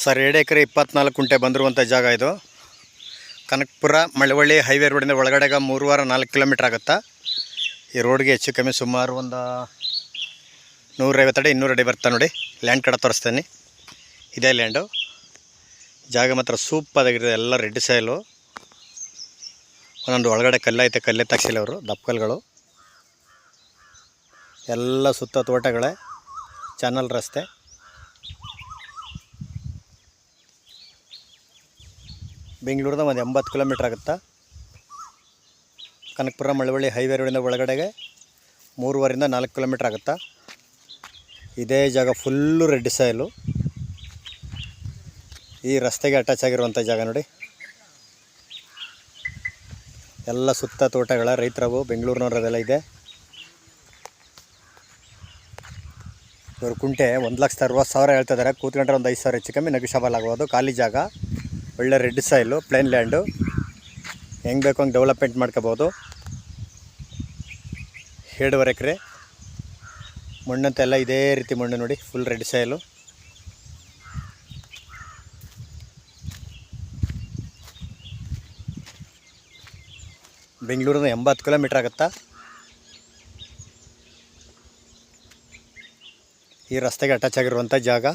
Sir 2 ಎಕರೆ 24 ಗುಂಟೆ ಬಂದಿರುವಂಥ ಜಾಗ ಇದು. ಕನಕಪುರ ಮಳವಳ್ಳಿ ಹೈವೇ ರೋಡಿಂದ ಒಳಗಡೆಗೆ 3-4 ಕಿಲೋಮೀಟ್ರ್ ಆಗುತ್ತಾ. ಈ ರೋಡ್ಗೆ ಹೆಚ್ಚು ಕಮ್ಮಿ ಸುಮಾರು ಒಂದು 150 ಅಡಿ 200 ಅಡಿ ಬರ್ತಾ ನೋಡಿ. ಲ್ಯಾಂಡ್ ಕಡೆ ತೋರಿಸ್ತೇನೆ. ಇದೇ ಲ್ಯಾಂಡು. ಜಾಗ ಮಾತ್ರ ಸೂಪರಾಗಿರುತ್ತೆ. ಎಲ್ಲ ರೆಡ್ ಸಾಯಿಲು. ಒಂದೊಂದು ಒಳಗಡೆ ಕಲ್ಲೈತೆ, ಕಲ್ಲೇ ತಾಕ್ಸಿಲ್ಲ ಅವರು, ದಪ್ಪ ಕಲ್ಲುಗಳು. ಎಲ್ಲ ಸುತ್ತ ತೋಟಗಳೇ, ಚಾನಲ್ ರಸ್ತೆ. ಬೆಂಗಳೂರಿಂದ ಒಂದು 80 ಕಿಲೋಮೀಟ್ರ್ ಆಗುತ್ತಾ. ಕನಕಪುರ ಮಳವಳ್ಳಿ ಹೈವೇ ರೋಡಿಂದ ಒಳಗಡೆಗೆ 3-4 ಕಿಲೋಮೀಟ್ರ್ ಆಗುತ್ತಾ. ಇದೇ ಜಾಗ ಫುಲ್ಲು ರೆಡ್ ಸಾಯಿಲು. ಈ ರಸ್ತೆಗೆ ಅಟ್ಯಾಚ್ ಆಗಿರುವಂಥ ಜಾಗ ನೋಡಿ. ಎಲ್ಲ ಸುತ್ತ ತೋಟಗಳ ರೈತರವು, ಬೆಂಗಳೂರಿನವರದೆಲ್ಲ ಇದೆ. ಇವರು ಕುಂಟೆ 1,60,000 ಹೇಳ್ತಿದ್ದಾರೆ. ಕೂತ್ಕೊಂಡ್ರೆ ಒಂದು 5,000 ಹೆಚ್ಚು ಕಮ್ಮಿ ನೆಗೋಷಿಯಬಲ್ ಆಗ್ಬೋದು. ಖಾಲಿ ಜಾಗ, ಒಳ್ಳೆ ರೆಡ್ ಸಾಯಿಲು, ಪ್ಲೇನ್ ಲ್ಯಾಂಡು. ಹೆಂಗೆ ಬೇಕು ಹಂಗೆ ಡೆವಲಪ್ಮೆಂಟ್ ಮಾಡ್ಕೋಬೋದು. 2.5 ಎಕರೆ ಮಣ್ಣಂತೆಲ್ಲ ಇದೇ ರೀತಿ ಮಣ್ಣು ನೋಡಿ, ಫುಲ್ ರೆಡ್ ಸಾಯಿಲು. ಬೆಂಗಳೂರಿಂದ 80 ಕಿಲೋಮೀಟ್ರ್ ಆಗುತ್ತಾ. ಈ ರಸ್ತೆಗೆ ಅಟ್ಯಾಚ್ ಆಗಿರುವಂಥ ಜಾಗ.